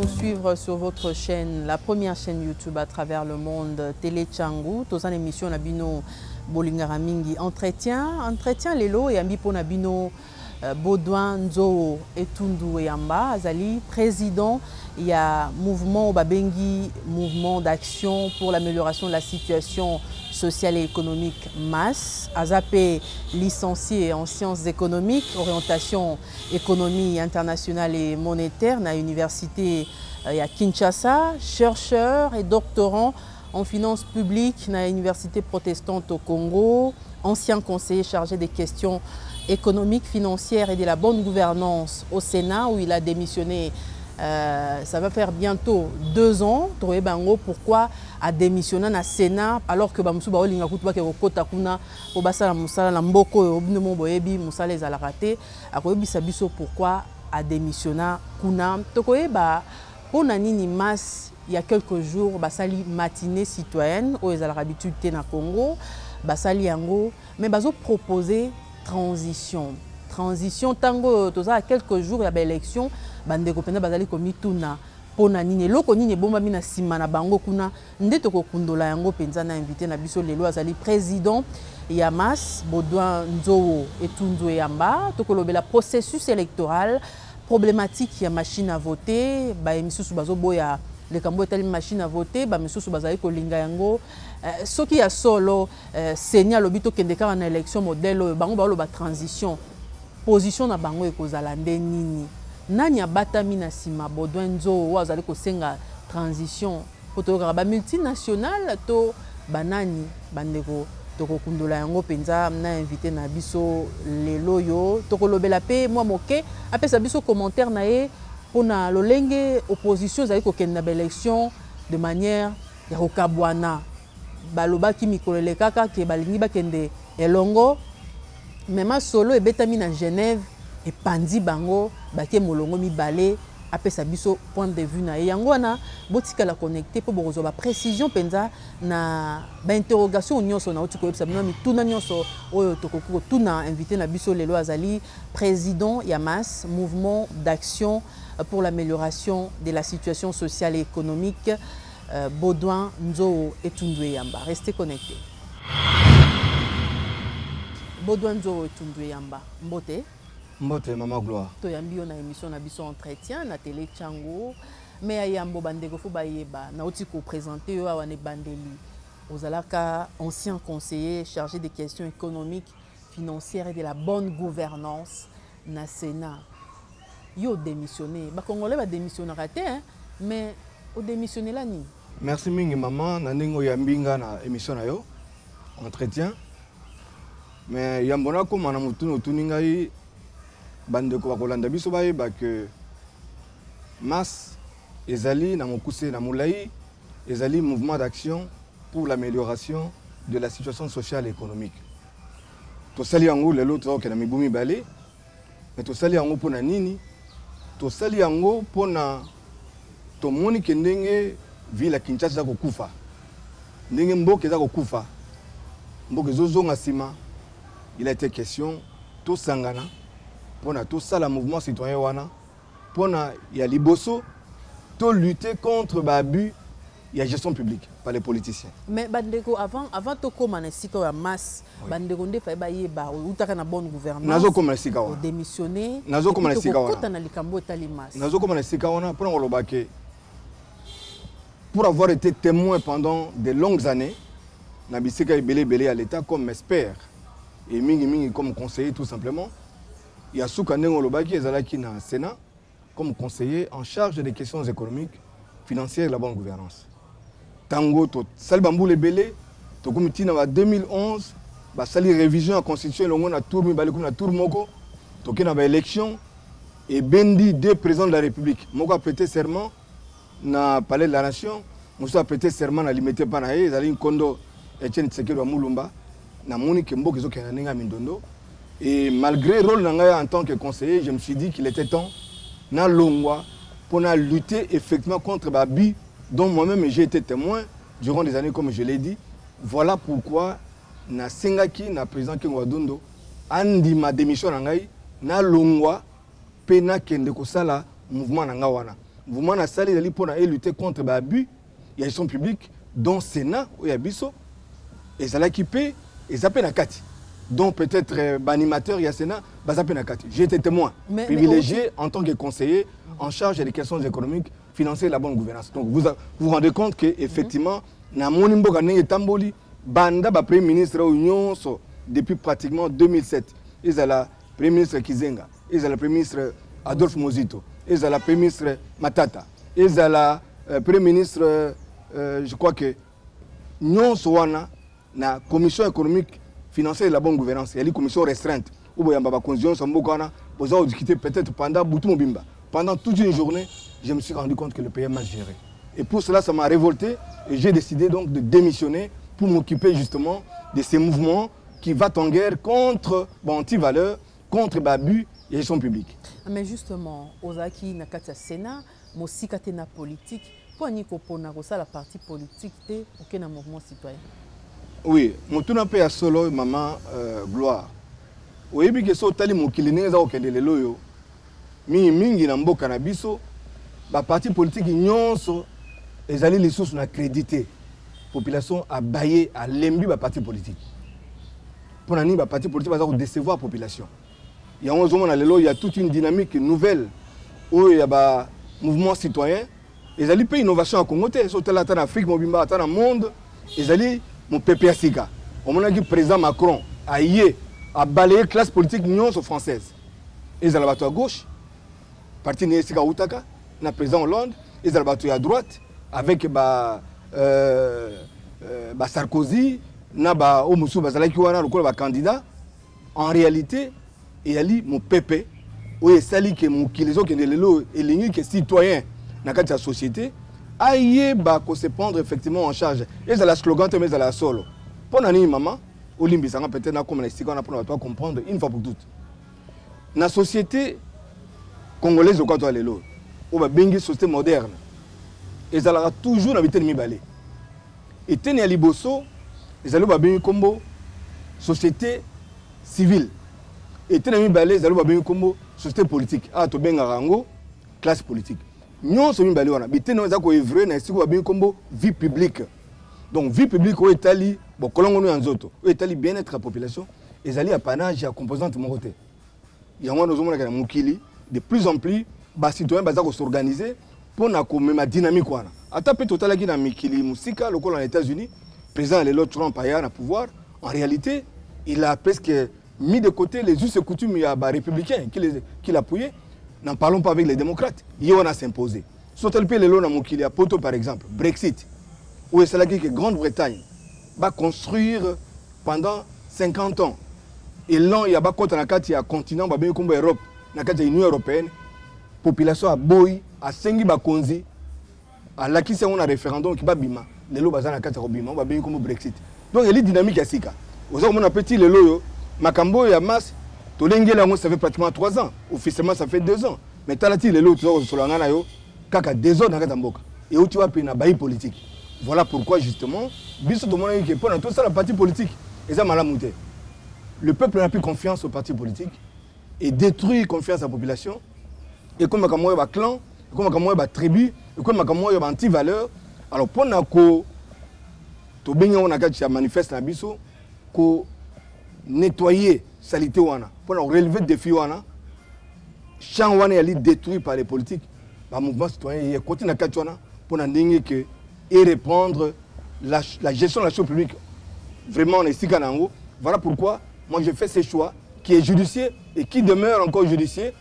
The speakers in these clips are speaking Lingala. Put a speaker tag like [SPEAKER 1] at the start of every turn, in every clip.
[SPEAKER 1] suivre sur votre chaîne, la première chaîne YouTube à travers le monde, Télé Tchangou. Tous en émission Nabino Bolingara Mingi entretien lelo et ambi pour Nabino Baudouin Nzo Etundu Yamba Azali, président. Il y a mouvement Babengi, mouvement d'action pour l'amélioration de la situation sociale et économique MAS. Azapé, licencié en sciences économiques, orientation économie internationale et monétaire à l'université à Kinshasa, chercheur et doctorant en finances publiques à l'université protestante au Congo, ancien conseiller chargé des questions économiques, financières et de la bonne gouvernance au Sénat où il a démissionné. Ça va faire bientôt 2 ans. Pourquoi a démissionné au Sénat alors que Bamsouba Olinga Kutuba ke okota kuna obasala musala na mboko obino boyebi musala ezala raté akoyebisa biso pourquoi a démissionné kuna tokoyeba pona nini MAS il y a quelques jours basali matinée citoyenne au ezala habitude na Congo basali yango mais bazo proposer transition tango toza à quelques jours ya ba élection bande ko penda bazali ko mituna pona nini loko nini bomba mina sima na bango kuna ndeto ko kundola yango penza na invité na biso lelo azali président ya MAS Baudouin Nzo Etundu Yamba tokolobela processus électoral problématique ya machine à voter ba emisusu bazo boya le kambo etali machine à voter ba misusu bazali ko linga yango soki ya solo senya lobito kendeka na élection modèle bango ba lo ba transition position na bango ekozala nde nini nani abatami na sima Baudouin Nzo wazali kosenga transition potoka ba multinational to banani bandeko tokokundola yango penza na invité na biso lelo yo tokolobela pe moi moke apesa biso commentaire na ye pona lolenge opposition zali kokenda ba élection de manière ya kokabwana balobaki mikolele kaka ke balingi bakende elongo même solo ebetami na Genève et pandi bango baké molongo mibale apesa biso point de vue na yango wana botika la connecter pour bozo ba précision penza na ba interrogation nyonso na otiko ebisa bino mituna nyonso oyo tokoko tuna invité na biso lelo azali président ya MAS mouvement d'action pour l'amélioration de la situation sociale et économique Baudouin Nzo Etundu Yamba. Restez connectés. Baudouin Nzo Etundu Yamba. Mbote.
[SPEAKER 2] Mbote, Maman Gloire.
[SPEAKER 1] To yambi on a émission na biso entretien na Télé Tchangou. Mais ayambo bandeko fo bayeba na otiko présenter yo awane bandeli. Ozalaka ancien conseiller chargé des questions économiques, financières et de la bonne gouvernance na Sénat. Yo démissionné. Ba Congolais ba démissionner raté hein, mais au démissionner là ni.
[SPEAKER 2] Merci mingi maman na ningo yambinga na émission na yo entretien. Mais yambona ko mana mutuno tuningai bandeko bakolanda biso bayeba que MAS ezali na mokuse na mulai ezali mouvement d'action pour l'amélioration de la situation sociale et économique. To sali yango lelo to ke na mibumi balé mais to sali yango pona nini to sali yango pona to moni ke ndenge ville ya Kinshasa ko kufa ndenge mboke za ko kufa mboke zozonga sima il a été question to sangana pona to sala mouvement citoyen wana pona ya liboso to lutter contre l'abus et la gestion publique par les politiciens.
[SPEAKER 1] Mais bandeko avant to koma na sika ya MAS bandeko nde fa ba yeba utaka na bonne gouvernance
[SPEAKER 2] nazo koma na sika wana
[SPEAKER 1] démissionner
[SPEAKER 2] nazo koma na sika wana
[SPEAKER 1] kota na likambo etali MAS
[SPEAKER 2] nazo koma na sika wana pona kolobake pour avoir été témoin pendant de longues années na bisika belé à l'état comme expert et mingi comme conseiller tout simplement il y a souka ndengo lobaki ezalaki na Sénat comme conseiller en charge des questions économiques, financières et de la bonne gouvernance. Tango to salbamboule belé to comité na 2011 ba sali révision à constitution longo na tour mi balé comme na tour moko to ke na ba élection et bendi deux présidents de la République moko a prêté serment na palais de la nation moko a prêté serment na limité pa na ye zali Nkondo Etienne Tshisekedi wa Mulumba na moni ke mboka zo ke na ninga mindondo et malgré rôle en tant que conseiller je me suis dit qu'il était temps na longwa pour lutter effectivement contre l'abus dont moi-même j'ai été témoin durant des années comme je l'ai dit. Voilà pourquoi na sengaki na président Kengo Adondo andi ma démission na ngai na longwa pena kende ko sala mouvement na ngawana mouvement na sali ezali pour lutter contre l'abus ya gestion publique dont Sénat ou ya biso ezalaki pe ezape na kati. Donc peut-être animateur ya Sénat bazape na kati. J'ai été témoin privilégié en tant que conseiller en charge des questions économiques, financières et la bonne gouvernance. Donc vous vous rendez compte que effectivement na moni mboka ndenge tamboli banda ba premier ministre union depuis pratiquement 2007. Ils ont la premier ministre Kizenga, ils ont le premier ministre Adolphe Mozito, ils ont le premier ministre Matata, ils ont le premier ministre, je crois que nous sommes la commission économique, financière et la bonne gouvernance, il y a une commission restreinte, où il y a une condition, vous avez discuté peut-être pendant Boutou Mobimba. Pendant toute une journée, je me suis rendu compte que le pays est mal géré. Et pour cela, ça m'a révolté et j'ai décidé donc de démissionner pour m'occuper justement de ces mouvements qui va en guerre contre anti-valeurs, contre l'abus et la gestion publique.
[SPEAKER 1] Mais justement, Ozaki Nakatia Sénat, Mosika na politique, pour la partie politique, aucun mouvement citoyen.
[SPEAKER 2] Oui, mon tour peu à solo, maman gloire. Oui, bien que ce tali mokilene za okende lelo yo. Mingi na mboka na biso, ba parti politique nyonso ezali les sources na crédité. Population a baillé à lembi ba parti politique. Pour nani ba parti politique va décevoir la population. Il y a toute une dynamique nouvelle où il y a ba mouvement citoyen. Ils allaient payer innovation à Congo, surtout en Afrique, mobimba, dans le monde. Ils allaient mon PPSIK. On a dit président Macron a balayé la classe politique non française. Ils allaient battre à gauche, parti Nesika Outaka, le président Hollande. Ils allaient battre à droite avec Sarkozy, na Omusu Bazalaki wana le candidat. En réalité, il y a mon PP, où il s'allie que mon kilezo qui est le citoyen dans la société, aïe qu'on se prendre effectivement en charge. Et c'est la slogan mais c'est la solo. Pour nani maman, Olimbi ça peut-être comme les on a pour comprendre une fois pour toutes. Dans la société congolaise au côté de l'eau, on va bengi société moderne. Et ça aura toujours habité mi balé. Et teni aliboso, les allo ba bengi combo société civile. Et teni mi balé, les allo ba bengi combo société politique. Ah to benga rango classe politique. Nous sommes balé wana. Bitene za ko evrer na siko ba bengi combo vie publique. Donc vie publique au Italie, bon kolongo no nzoto. Au Italie bien-être la population, les alliés apanage à composante mon côté. Il y a nous sommes na mukili de plus en plus ba citoyens ba za ko s'organiser pour na ko même dynamique wana. Ata pe total qui na mikili musika le aux États-Unis, président le Trump a un pouvoir, en réalité, il a presque mis de côté les us et coutumes républicains qui l'appuyaient. N'en parlons pas avec les démocrates. Il y a s'imposer. Sautel pe le na mukili à Poto par exemple, Brexit. Où est-ce que Grande-Bretagne va construire pendant 50 ans. Et là, il y a un continent, il y a un Europe, l'Union européenne, la population a boy, a sengi bakonzi, a la qui c'est un référendum qui va bima. Les lots bazana kata bima, on va bien comme Brexit. Donc il y a une dynamique à sika. Vous avez un petit le loyo, Makambo et Amas, Tolenge là, ça fait pratiquement 3 ans. Officiellement, ça fait 2 ans. Mais talati le lot, sur l'angana yo, kaka 2 ans dans Katamboka. Et où tu vas payer na bail politique. Voilà pourquoi justement, biso de mon qui pour tout ça la partie politique, et ça malamouté. Le peuple n'a plus confiance aux partis politiques et détruit confiance à la population. Et comme il y a un clan, comme il y a une tribu, et comme il y a une anti-valeur, alors pour nous manifeste na biso ko nettoyer salité wana, pour relever le défi wana, champ wana est détruit par les politiques, le mouvement citoyen il continue à katwana pour n'indigner que et répondre la gestion de la chose publique vraiment en Estikanango. Voilà pourquoi moi j'ai fait ce choix qui est judiciaire et qui demeure encore judiciaire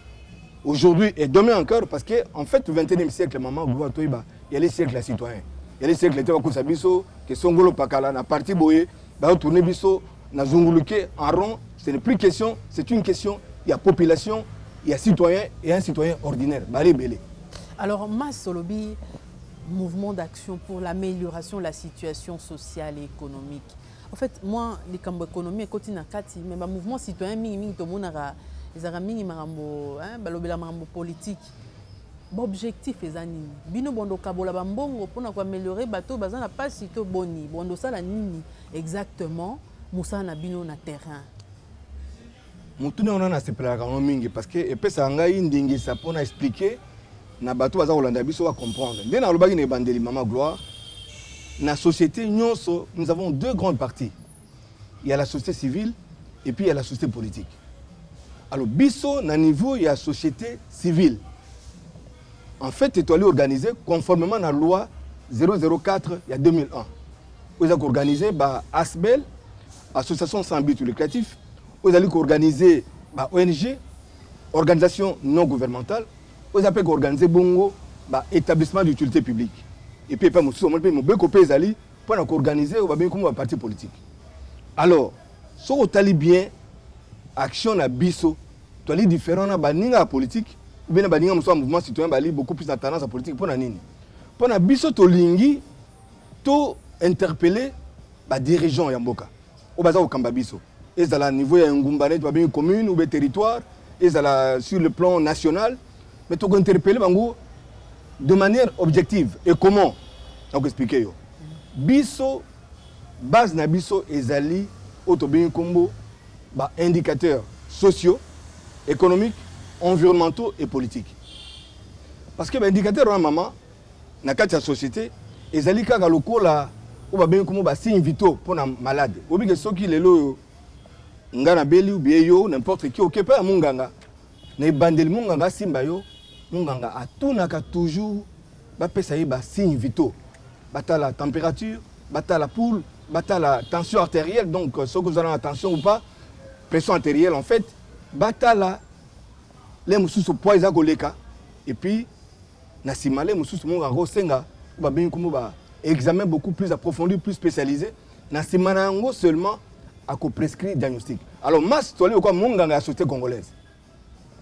[SPEAKER 2] aujourd'hui et demain encore parce que en fait le 21e siècle maman il y a les siècles citoyens. Il y a les siècles de biso que Songolo Pakala na parti boye ba tourner biso na zunguluke en rond, ce n'est plus question, c'est une question, il y a population, il y a citoyen et un citoyen ordinaire, balé belé.
[SPEAKER 1] Alors Mas Solobi mouvement d'action pour l'amélioration de la situation sociale et économique. En fait, moi, les camps économiques, mais le mouvement citoyen, tout le monde a politique. L'objectif est bino bondo kabola bambongo pour améliorer bateau bazana pas sito boni bondo sala nini exactement musa na bino na terrain.
[SPEAKER 2] Mutuna on a se plaka mingi parce que et puis ça ngai ndingi ça pour expliquer na bato baza kolanda biso va comprendre. Dès na lobaki ne bandeli Mama Gloire, na société nyonso, nous avons deux grandes parties. Il y a la société civile et puis il y a la société politique. Alors biso na niveau il y a la société civile. En fait, c'est organisé conformément à la loi 004 il y a 2001. Vous avez organisé par ASBEL, Association sans but lucratif. Vous avez organisé par ONG, organisation non gouvernementale. Vous avez organisé bongo par établissement d'utilité publique. Et puis, vous avez organisé un parti politique. Alors, si vous avez bien action na biso, tu as différent na baninga politique, ou bien baninga un mouvement citoyen bali beaucoup plus de tendance à politique pour nini. Pour na biso to lingi to interpeller ba dirigeants ya mboka. O baza o kamba biso. Ezala niveau ya ngumbane to ba commune ou be territoire, ezala sur le plan national, mais to interpeller bango de manière objective. Et comment? Donc expliquer yo. Biso base na biso ezali autobin combo ba indicateurs sociaux, économiques, environnementaux et politiques. Parce que les indicateurs en maman, dans la société, ils allaient quand le coup là, ou bien comme bah signe vitaux pour les malades. Ou bien ceux qui les lo, ngana beli ou bien yo n'importe qui, ok pas munganga, ne bandel munganga simbayo, munganga a tout naka toujours, bah pesa bah signe vitaux, bata la température, bata la poule, bata la tension artérielle, donc ceux que vous avez la tension ou pas, pression artérielle en fait, bata la les mususu poids koleka et puis na simale mususu monga rosenga ba bien comme ba examen beaucoup plus approfondi, plus spécialisé na simana ngo seulement à ko prescrire diagnostic. Alors masse tolé quoi monga la société congolaise.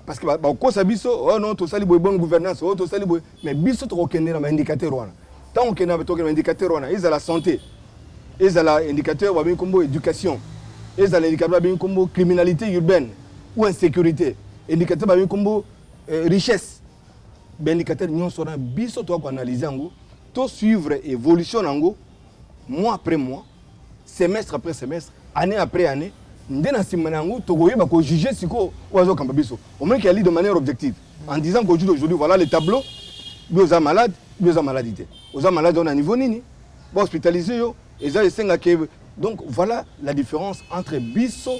[SPEAKER 2] Parce que ba ko sabiso oh non to sali boy bonne gouvernance oh to sali boy mais biso to okende na indicateur wana. Tant qu'on a to indicateur wana, ils a la santé. Ils a l'indicateur ba bien comme éducation. Ils a l'indicateur ba bien comme criminalité urbaine ou insécurité. Indicateur ba comme richesse. Ben indicateur nyon sera biso to ko analyser ngo, to suivre évolution ngo mois après mois, semestre après semestre, année après année, ndena simana ngo to ko yeba ko juger siko ozo kamba biso. Au moins qu'il y a de manière objective en disant qu'aujourd'hui voilà les tableaux, bioza malade, bioza maladité. Oza malade on a niveau nini? Bon hospitalisé yo, et ça senga que donc voilà la différence entre biso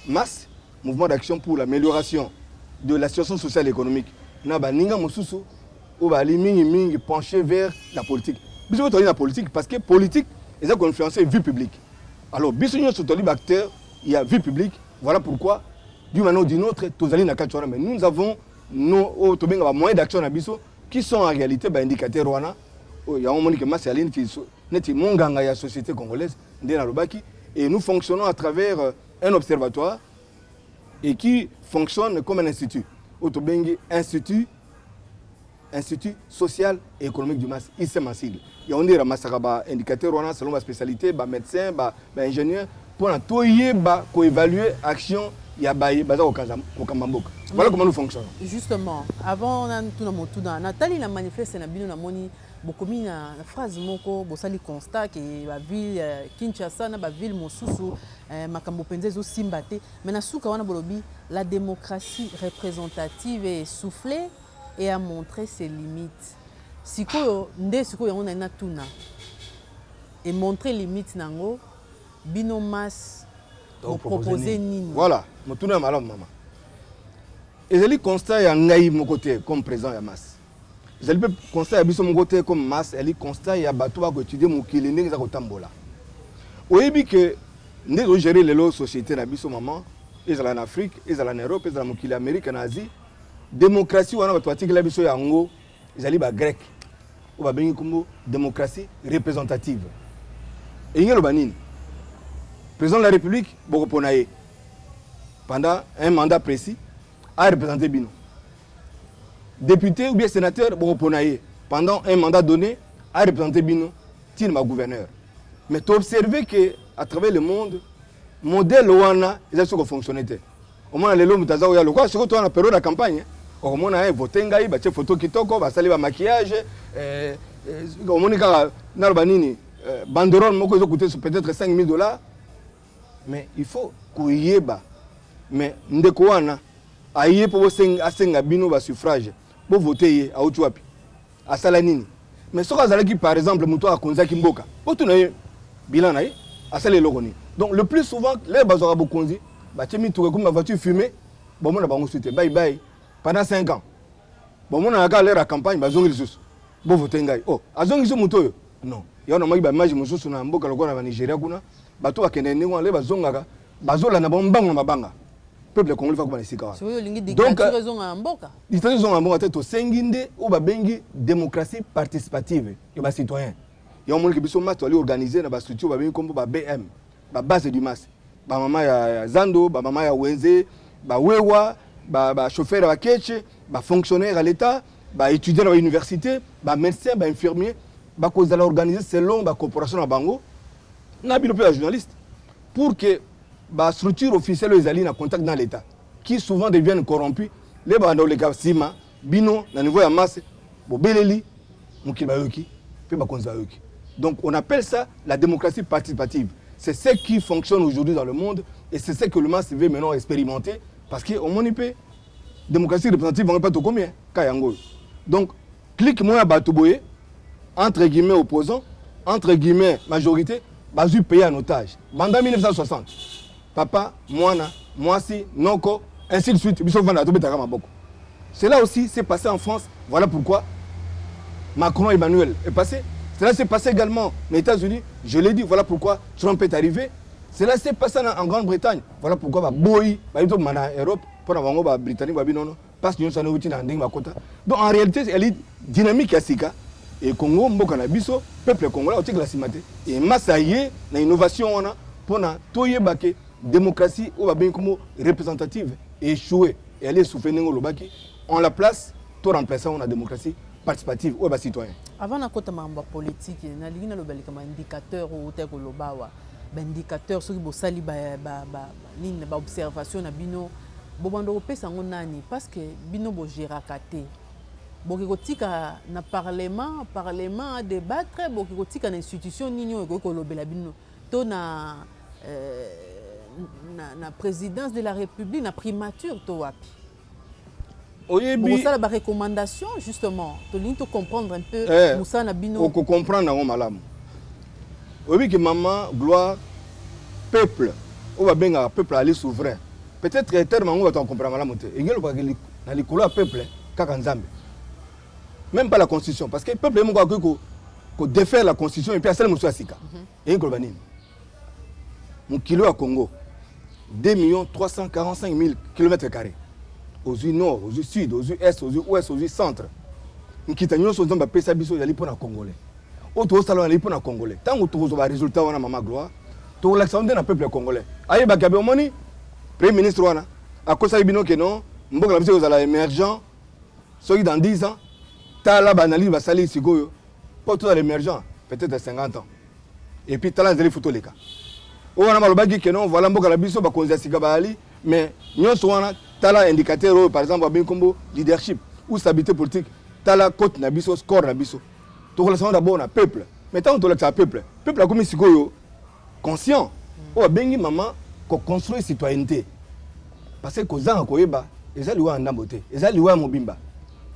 [SPEAKER 2] masse mouvement d'action pour l'amélioration de la situation sociale et économique. Na ba ninga mosusu ou ba li mingi pencher vers la politique. Biso to la politique parce que politique ils ont influencé vie publique. Alors biso nyo so to li acteur, il y a vie publique. Voilà pourquoi d'une manière ou d'une autre tozali na kachora mais nous avons nos to benga moyens d'action na biso qui sont en réalité ba indicateurs wana. Il y a un monde que Massaline qui neti monganga ya société congolaise ndena lobaki et nous fonctionnons à travers un observatoire et qui fonctionne comme un institut. Autobengi institut social et économique du MAS, ICMA sigle. Il y a un indicateur selon ma spécialité, médecin, ingénieur, pour évaluer l'action. Voilà comment nous fonctionnons.
[SPEAKER 1] Justement, avant Nathalie a manifesté beaucoup de phrases moko bosali constat que la ville Kinshasa na ba ville mosusu makambo penze zo simbate mais na suka wana bolobi la démocratie représentative est essoufflée et a montré ses limites. Sikoyo nde sikoyo on na tuna et montrer limites nango bino mas pour proposer nini.
[SPEAKER 2] Voilà, motuna malam mama. Ezali constat ya ngai mon côté comme président ya mas. Je peux constater à mon côté comme masse, elle constate il y a bateau à étudier mon kilomètre za kotambola. Oyebi que nous gérer les lots sociétés na biso maman, ils en Afrique, ils en Europe, ils en mokili Amérique, en Asie. Démocratie wana bato atiki la biso yango, ils ba grec. Ou ba bengi comme démocratie représentative. Et ngelo banini. Président de la République boko ponaye pendant un mandat précis a représenté bino. Député ou bien sénateur pendant un mandat donné a représenté Bino, Tinma gouverneur. Mais tu observes qu'à travers le monde, modèle Ouana, ils ont fonctionné. Au moins, les hommes ont eu le quoi, surtout en période de campagne. Au moins, ils ont voté, ils ont fait photo qui toque, ils ont salé le maquillage, au moins, ils ont banderole, ils ont coûté peut-être $5,000. Mais il faut qu'il y ait, mais Ndekouana, aïe pour asenga bino ba suffrage. bo voter a Otuapi à Salanini mais ce cas qui par exemple muto a Konzaki Mboka bo tu na bilan na à Salé Logoni donc le plus souvent les bazora bokonzi ba temi touré comme ma voiture fumée bon mon na bango suite bye bye pendant 5 ans bon mon na ka l'air à campagne ba zongi lisusu bo voter ngai oh azongi so muto yo non yo na magi ba image mususu na mboka lokona na Nigeria kuna bato akende ndingo ale bazongaka bazola na bombango mabanga peuple congolais va kuma sika
[SPEAKER 1] donc raison en mboka
[SPEAKER 2] dictature en mboka to senginde ou ba bengi démocratie participative yo ba citoyen yo mon ki biso mato ali organiser na ba structure ba bengi kombo ba BM ba base du mas ba mama ya Zando ba mama ya Wenze ba wewa ba chauffeur ba keche ba fonctionnaire à l'état ba étudiant à l'université ba médecin ba infirmier ba cause la organiser selon ba corporation na bango na bino pe journaliste pour que la structure officielle les alliés en contact dans l'état qui souvent deviennent corrompus les bandes les gars sima bino na niveau ya masse bo beleli mukiba yoki pe ba konza yoki donc on appelle ça la démocratie participative c'est ce qui fonctionne aujourd'hui dans le monde et c'est ce que le masse veut maintenant expérimenter parce que au monipe démocratie représentative on pas tout combien kayango donc clique moi batuboye entre guillemets opposants entre guillemets majorité bazu payé en otage. Pendant 1960, papa, moana, moisi, noko, ainsi de suite, cela aussi s'est passé en France. Voilà pourquoi Macron Emmanuel est passé. Cela s'est passé également aux États-Unis. Je l'ai dit, voilà pourquoi Trump est arrivé. Cela s'est passé en Grande-Bretagne. Voilà pourquoi Boy, Europe, pour la Britannique, parce que nous sommes en donc en réalité, elle est dynamique à Sika. Et Congo mboka na biso peuple congolais au la simate et masaye na innovation on a pour na toyeba ke démocratie ou ba comme représentative échoué et elle est souffrir ngo lobaki on la place to remplacer on a démocratie participative ou ba citoyen
[SPEAKER 1] avant na kota mamba politique na lingina lobali comme indicateur ou te ko lobawa ba indicateur soki bo sali ba nini ba observation na bino bo bando pesa ngo nani parce que bino bo gérakate bokotika na parlement à débattre bokotika na institution nini ko lobela bino to na présidence de la République na primature to wapi oyebi ça la recommandation justement to ligne to comprendre un peu musa na bino
[SPEAKER 2] ko comprendre ngo malamu oyebi que maman gloire peuple on va benga peuple aller souverain peut-être que terme ngo va comprendre malamu te engelo ba na likolo peuple kaka nzambe. Même pas la constitution, parce que le peuple est défaire la constitution et puis à celle de Sika. Et mon kilo à Congo, 2 345 000 km². Aux yeux nord, aux yeux sud, aux yeux est, aux yeux ouest, aux yeux centre. Nous quittons ce zone pesa biso yali pour na Congolais. Auto salon yali pour na Congolais. Tant que tu as résultat on a maman gloire, tu relaxes na peuple congolais. Aye ba kabe moni premier ministre wana akosa bino que non, mboka la biso za émergent. Soki dans 10 ans Tala banali basali sikoyo pour tout l'émergent peut-être 50 ans et puis tala zeli photo leka on a malobaki que non voilà mboka la biso ba konza sika bali mais nyonso wana tala indicateur par exemple ba kombo leadership ou stabilité politique tala cote na biso score na biso to relation d'abord na peuple mais tant to le peuple a comme sikoyo conscient o bengi maman ko construire citoyenneté parce que kozanga koyeba ezali wa ndambote ezali wa mobimba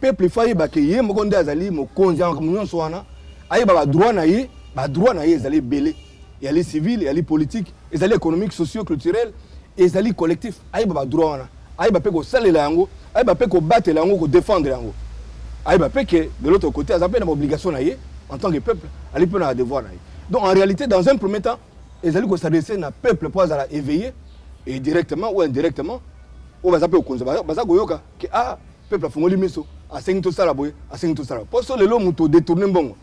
[SPEAKER 2] peuple faye ba ke ye mokonde azali mokonzi en communion soana aye ba droit na ye ezali belé et ali civil et ali politique ezali économique socio-culturel ezali collectif aye ba droit wana aye ba pe ko salela yango aye ba pe ko battre yango ko défendre yango aye ba pe que de l'autre côté azape na obligation na ye en tant que peuple ali pe na devoir na ye donc en réalité dans un premier temps ezali ko s'adresser na peuple pour azala éveillé et directement ou indirectement on va zape ko konza ba ko yoka que peuple fongoli miso a 5 to sala boye a 5 to sala pour ça le lo muto détourner mbongo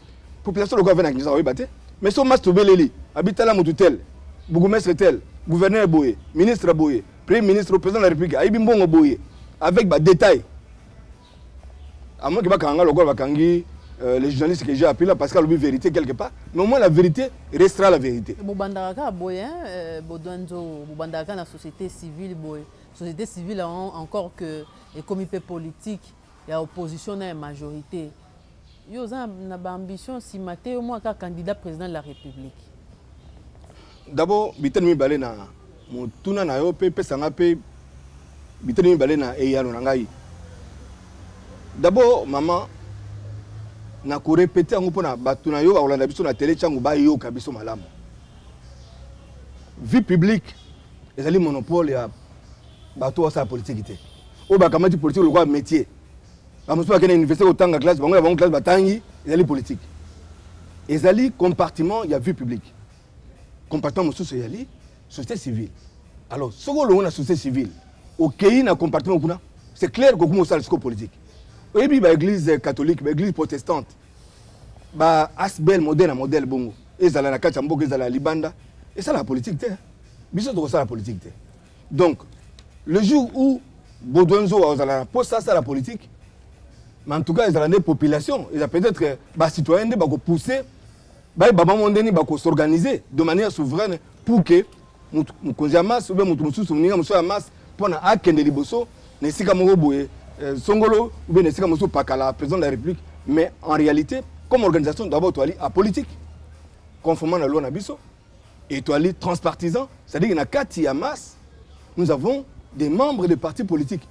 [SPEAKER 2] population le gouvernement qui ça va battre mais so mas to beleli habitala mutu tel bourgmestre tel gouverneur boye ministre boye premier ministre président de la république ayibi mbongo boye avec ba détail à moins que ba kanga le ba kangi les journalistes que j'ai appelé là parce qu'il y a la vérité quelque part mais au moins la vérité restera la vérité
[SPEAKER 1] bobandaka boye bodwanzo bobandaka na société civile a encore que et comité politique il y a opposition et majorité yo za na ba ambition si maté au moins ka candidat président de la République
[SPEAKER 2] d'abord biteni balé na mutuna na yo pe sanga pe biteni balé na eyano na ngai D'abord, maman, na ko répéter ngo pona batuna yo ba biso na télé changu ba yo kabiso malamu. Vie publique, ezali monopole ya bato sa politique té. O ba kamati politique le quoi métier. Ba musu ba kena université au tanga classe, bango ya bango classe batangi, ezali politique. Ezali compartiment ya vie publique. Compartiment musu so yali société civile. Alors, ce que l'on a société civile, au pays na compartiment kuna, c'est clair que comme ça le politique. Et puis l'église catholique, l'église protestante, ba asbel modèle bongo. Et ça la kati mboka ça la libanda et ça la politique té. Biso to ça la politique té. Donc le jour où Bodonzo a la pour ça la politique, mais en tout cas ils ont des populations, ils ont peut-être ba citoyens ba ko pousser ba baba mondeni ba ko s'organiser de manière souveraine pour que mukonzi ya masse ou bien mutu mususu muninga muso ya masse pona akende liboso na sika moko boye songolo ou bien na sika muso pakala président de la République, mais en réalité comme organisation d'abord toi à politique conformément à la loi na biso et toi transpartisan, c'est-à-dire que na kati ya masse nous avons des membres de partis politiques.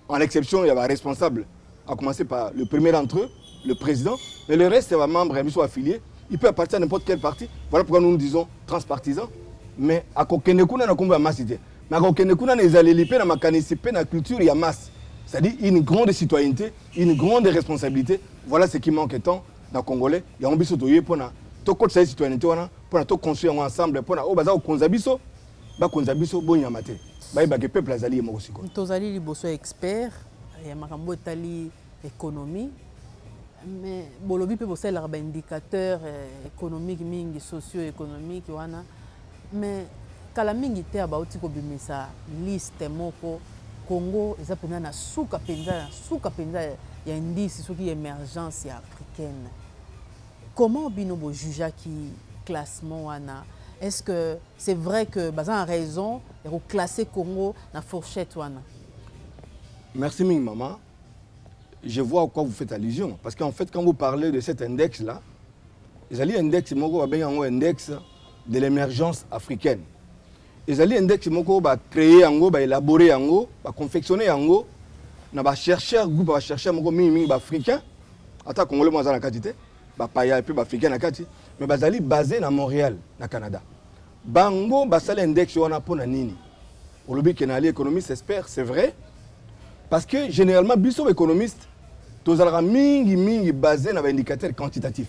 [SPEAKER 2] En exception, il y a des responsables, à commencer par le premier d'entre eux, le président, mais le reste, il y a des membres affiliés. Il peut appartenir à n'importe quel parti. Voilà pourquoi nous disons transpartisan. Mais à Kokenekuna, on a combien de masse. Mais à Kokenekuna, on a l'élipé, on a canissipé, la culture, il y a masse. C'est-à-dire une grande citoyenneté, une grande responsabilité. Voilà ce qui manque tant dans le Congolais. Il y a un biso toye pour tout côté cette citoyenneté, pour tout construire ensemble, pour au bazar au konzabiso, ba konzabiso bon yamate. Ba ba que peuple azali mo osiko.
[SPEAKER 1] Tozali liboso expert ya makambo tali économie. Mais bolobi pe bosala ba indicateur économique mingi socio-économique wana. Mais kala mingi te abauti ko bimisa liste moko Congo eza pena na suka penza ya indice soki émergence africaine. Comment bino bo juger qui classement wana? Est-ce que c'est vrai que Bazan a raison de classer Congo dans la fourchette wana?
[SPEAKER 2] Merci mille maman. Je vois à quoi vous faites allusion. Parce qu'en fait, quand vous parlez de cet index-là, les alliés index, un index de l'émergence africaine. Les alliés index, va créer, va élaborer, va confectionner, va chercher un groupe, va chercher un africain. Attends, Congolais, moi, dans la quantité. Paya et puis africain na kati mais bazali basé na Montréal na Canada bango basali index wana pona nini olobi ke na ali économiste expert c'est vrai parce que généralement biso économiste tozalaka mingi basé na ba indicateur quantitatif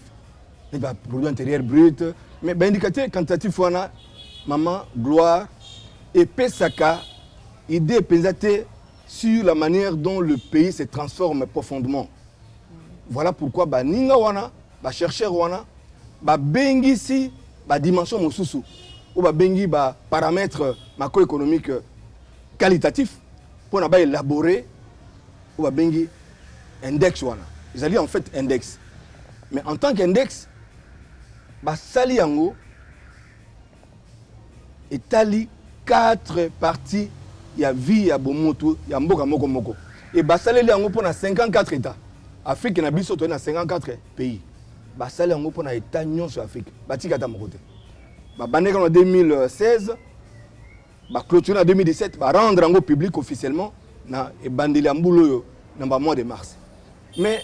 [SPEAKER 2] les produit intérieur brut mais ba indicateur quantitatif wana maman gloire et pesaka idée pensée sur la manière dont le pays se transforme profondément. Voilà pourquoi ba ninga wana ba chercheur wana ba bengi si ba dimension mosusu ou ba bengi ba paramètre macroéconomique qualitatif pour na ba élaborer ou ba bengi index wana. Ils allaient en fait index. Mais en tant qu'index ba sali yango etali 4 parties ya vie ya bomoto ya mboka moko moko et ba sali yango pour na 54 états. Afrique na biso to na 54 pays. Ba sali yango pour na état nyon sur Afrique. Ba tikata mo côté. Ba bandeka en 2016, ba clôturer en 2017, ba rendre yango public officiellement na e bandeli ambulo yo na ba mois de mars. Mais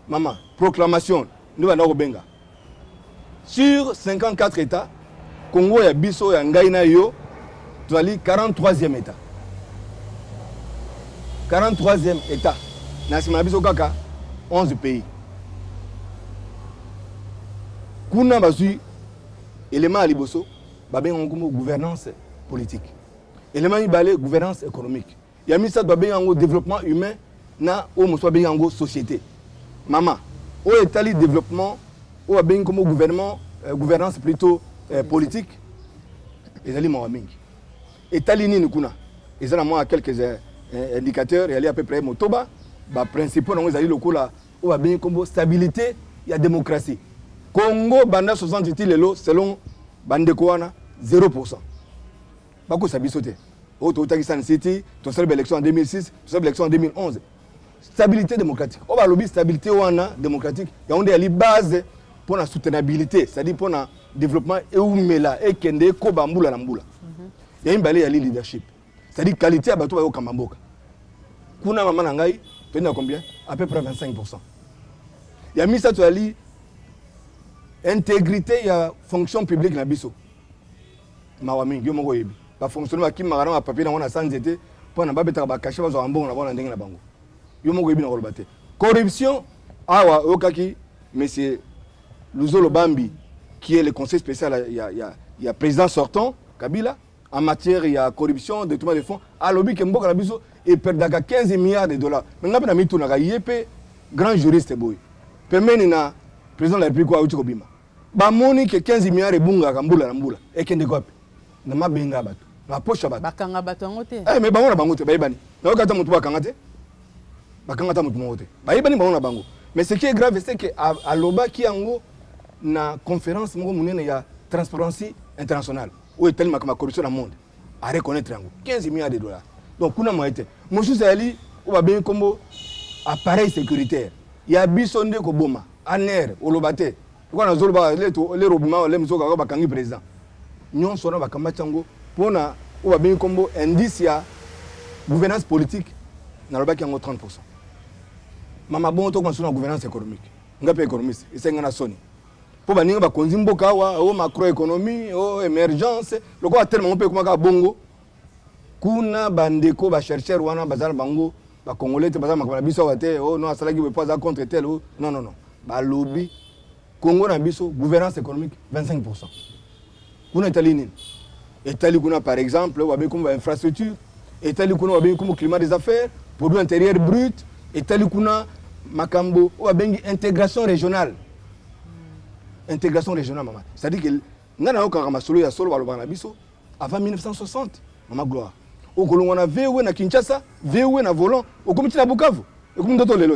[SPEAKER 2] maman, proclamation nous va na Benga. Sur 54 états, Congo ya biso ya ngai na yo toali 43e état. 43e état. Na sima biso kaka 11 pays. Kuna bazui élément à liboso, babé on comme gouvernance politique. Élément ibalé gouvernance économique. Yami ça babé en développement humain na o mo so babé en société. Maman, au état développement ou babé comme gouvernement gouvernance plutôt politique. Ezali mo mingi. État nini kuna. Ezala moi quelques indicateurs et ali à peu près motoba. Ba principaux nous allons lokola ou va bien comme stabilité il y a démocratie Congo banda 68 lelo selon bandeko wana 0%. Bako sabisote o to Pakistan City to celle élection en 2006 to celle élection en 2011 stabilité démocratique o ba lobby stabilité wana démocratique ya onde ali base pour la soutenabilité c'est-à-dire pour le développement et umela et kende ko bambula na mbula ya imbale ya leadership c'est-à-dire qualité ya bato ba yo kamamboka kuna mama na ngai Tu es à combien? À peu près 25%. Il y a mis ça, tu as dit, intégrité, il y a fonction publique dans biso. Mawami, yo moko yebi. Ba fonctionner qui m'a un papier dans sans été pour n'a pas bettre ba cacher ba mbongo na bona ndenge na bango. Yo moko yebi na kolobate. Corruption, awa okaki monsieur Luzolo Bambi qui est le conseil spécial, il y a président sortant Kabila en matière il y a corruption, détournement de fonds. À lobby Kemboka na biso et perdaka 15 milliards de dollars. Maintenant na mitu na yepe grand juriste boy. Pemeni na président de la République wa uti kobima. Ba moni que 15 milliards e bunga kambula na mbula. Ekende kopi. Na mabenga bato. Na poche bato.
[SPEAKER 1] Bakanga bato ngote.
[SPEAKER 2] Mais bango na bango te bayebani. Na okata mutu bakanga te. Bakanga ta mutu ngote. Bayebani bango na bango. Mais ce qui est grave c'est que à loba ki yango na conférence moko munene ya Transparency International où est tellement que ma corruption dans le monde à reconnaître yango 15 milliards de dollars. Donc kuna mo été. Monsieur Sali ou ba bien comme appareil sécuritaire. Ya bisonde ko boma. Aner olobate. Kwa na zoloba les robima les mzoka ko bakangi président. Nyon sona bakamba chango pona ou ba bien comme indice ya gouvernance politique na loba ki yango 30%. Mama bon to consona gouvernance économique. Ngape économiste, isenga na soni. Pour baninga ba konzi mboka wa o macroéconomie, o émergence, loko tellement on peut comme ka bongo. Kuna bandeko ba chercheur wana bazana bango ba congolais te bazana makaba biso wate o non asala ki be pas contre tel non non non. Ba lobby Congo na biso gouvernance économique 25%. Kuna Italie Italie kuna par exemple wa be comme infrastructure, Italie kuna wa be comme climat des affaires, produit intérieur brut, Italie kuna makambo wa bengi intégration régionale. Intégration régionale maman. C'est-à-dire que ngana okanga solo ya solo balobana biso avant 1960 maman gloire. Au Kolongo na VW na Kinshasa, VW na volant, au komiti na Bukavu. Et comme d'autres les lots.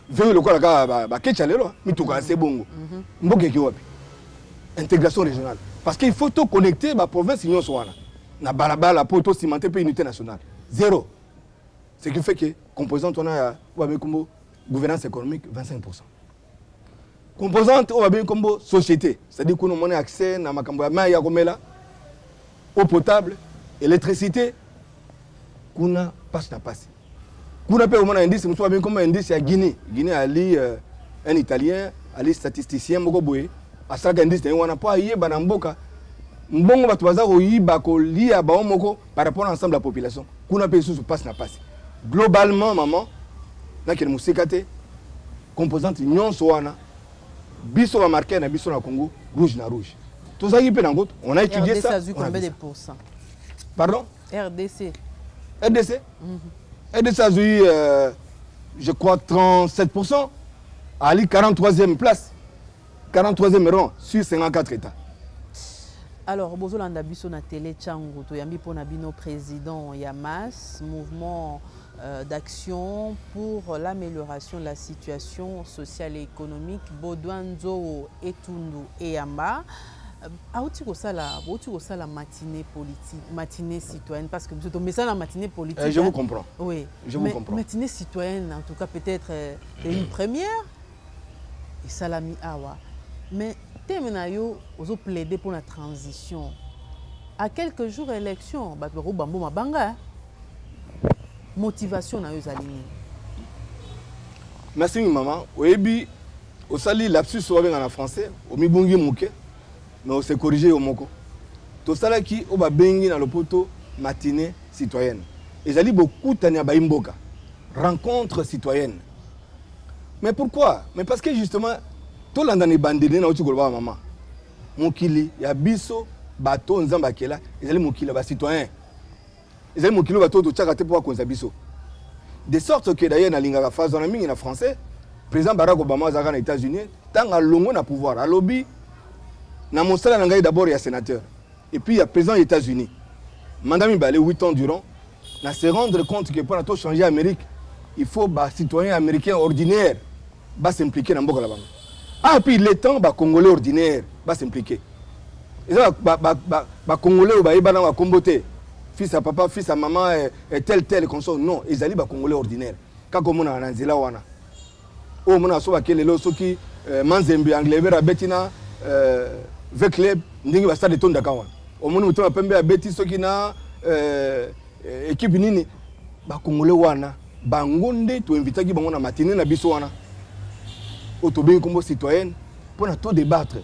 [SPEAKER 2] VW le quoi ba kecha lelo, mituka c'est bongo. Mboke ki wapi. Intégration régionale. Parce qu'il faut tout connecter ma province union soana. Na balabala pour tout cimenter pour unité nationale. Zéro. Ce qui fait que composante on a wabe kombo gouvernance économique 25%. Composante wabe kombo société, c'est-à-dire qu'on a accès na makambo ya mai ya komela, eau potable, électricité, kuna passe na passe. Kuna pe on a indice, nous wabe kombo indice ya Guinée. Guinée ali un italien, ali statisticien moko boye, asaka indice na wana pa yé bana mboka. Mbongo batu baza ko yiba ko lia ba moko par rapport à l'ensemble de la population. Kuna pe sous passe na passe. Globalement maman, na ke musikate composante nyonso wana biso va marquer na biso na Congo rouge na rouge. Tout ça qui peut dans d'autres, on a étudié
[SPEAKER 1] RDC
[SPEAKER 2] ça.
[SPEAKER 1] a vu combien de pourcents?
[SPEAKER 2] Pardon?
[SPEAKER 1] RDC.
[SPEAKER 2] RDC? RDC a eu je crois 37%. Ali 43e place. 43e rang sur 54 États.
[SPEAKER 1] Alors, Bozolanda biso na télé Tchango, to yambi pona bino président Yamas, mouvement d'action pour l'amélioration de la situation sociale et économique, Bodouanzo Etundu et Yamba. Aouti ko sala matinée politique, matinée citoyenne, parce que vous tombez ça la matinée politique.
[SPEAKER 2] Je vous comprends.
[SPEAKER 1] Oui,
[SPEAKER 2] je vous comprends.
[SPEAKER 1] Matinée citoyenne, en tout cas peut-être une première. Et Salami Awa. Mais Temenayo, vous plaidez pour la transition. À quelques jours d'élection, motivation na yozalini.
[SPEAKER 2] Merci maman. Oyebi osali lapsus en français, o mibungi muke, mais on s'est corrigé au moko. To sala ki o ba bengi na lopoto matinée citoyenne. Et j'allais beaucoup tania ba imboka. Rencontre citoyenne. Mais pourquoi? Mais parce que justement tout l'andane bandene na uti koloba maman. Mokili ya biso bato nzamba kela, ezali mokili ba citoyen. Ezali mokili bato to tchaka te pour konza biso. De sorte que d'ailleurs na linga phase na mingi na français, président Barack Obama zaka na États-Unis, tanga longo na pouvoir, à lobby na mosala na ngai d'abord il y a sénateur et puis il y a président des États-Unis. Mandami balé 8 ans durant, na se rendre compte que pour tout changer Amérique, il faut ba citoyen américain ordinaire ba s'impliquer dans mboka la bango. Ah puis les temps ba congolais ordinaire ba s'impliquer. Et ça ba congolais ba yeba na ba komboté. Fils à papa, fils à maman et tel consort non, ils allaient ba congolais ordinaire. Ka komona na nzela wana. O mona so ba kelelo soki manzembe anglais vera betina club ndingi ba stade tonda kawa. O mona muto pembe ya beti soki na équipe nini ba congolais wana bangonde to inviter ki bango na matinée na biso wana autobé comme citoyenne pour na tout débattre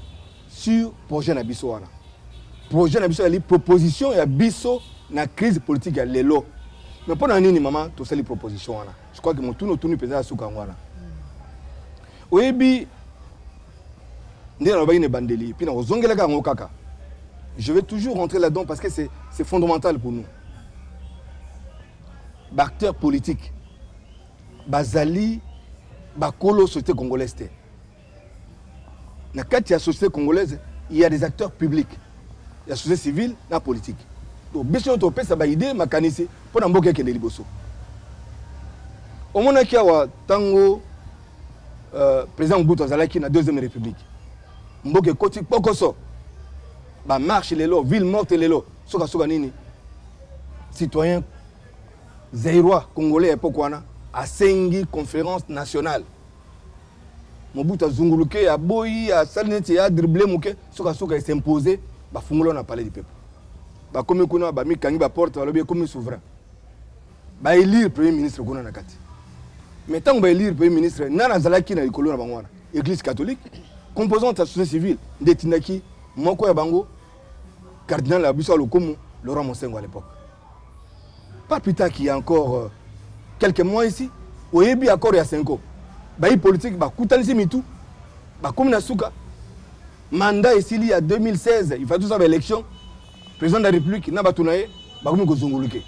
[SPEAKER 2] sur projet na biso wana projet na biso ya li proposition ya biso na crise politique ya lelo mais pour na nini maman to sali proposition wana je crois que mon tourne penza suka wana oyebi ndena ba ine bandeli puis na ozongela ka ngokaka je vais toujours rentrer là-dedans parce que c'est fondamental pour nous acteurs politiques bazali bakolo société congolaise te na kati ya société congolaise il y a des acteurs publics il y a société civile na politique donc biso to pesa ba idée makanisi pona mboka kende liboso omona ki awa tango président Mobutu azalaki na deuxième république mboka koti pokoso ba marche lelo ville morte lelo soka nini citoyen zaïrois congolais époque wana asengi conférence nationale Mobutu azunguluke ya boyi ya salineti ya dribbler muke soka s'imposer ba fungola na palais du peuple ba comme kuna ba mikangi ba porte balobi comme souverain ba élire premier ministre kuna na kati mais tant ba élire premier ministre nana zalaki na likolo na bango wana église catholique composante à société civile ndetinaki moko ya bango cardinal Abisso Lokomo Laurent Monsengo à l'époque pas plus tard qu'il y a encore quelques mois ici au yebi accord ya 5 ans ba politique ba kutanisi mitu ba comme na suka mandat ici il y a 2016 il faut tout ça élection président de la république na batunaye ba comme ko zonguluke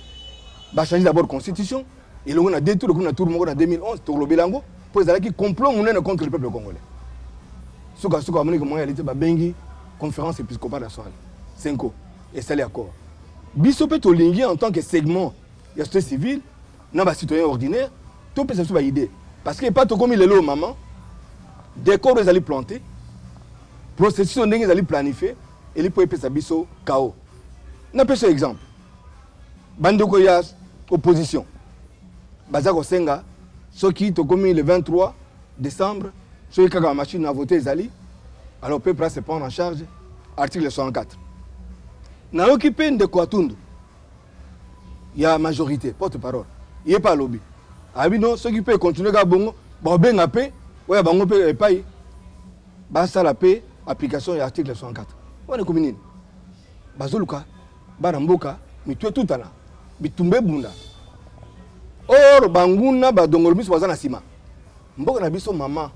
[SPEAKER 2] ba changer d'abord constitution et le on a détour le tour en 2011 to lobelango pour ça qui complot monene contre le peuple congolais suka amoni ko moya lité ba bengi conférence épiscopale nationale 5 ans et ça les accords biso peut tolingi en tant que segment ya société civile na ba citoyen ordinaire to peut ça ba idée parce que pas to comme les lots maman décor les aller planter processus ndenge les aller planifier et les peut ça biso chaos na peut ce exemple bandeko ya opposition bazako senga soki to comme le 23 décembre soki kaka machine à voter ezali alors peuple se prendre en charge article 64 na occupé de Kwatundu il y a majorité porte-parole il est pas lobby abi non ceux qui peut continuer ga bongo ba benga pe oya bango pe pai ba sala pe application ya article 64 on est comme nini bazoluka bana mboka mitwe tutana bitumbe bunda or banguna ba dongolo biso bazana sima mboka na biso mama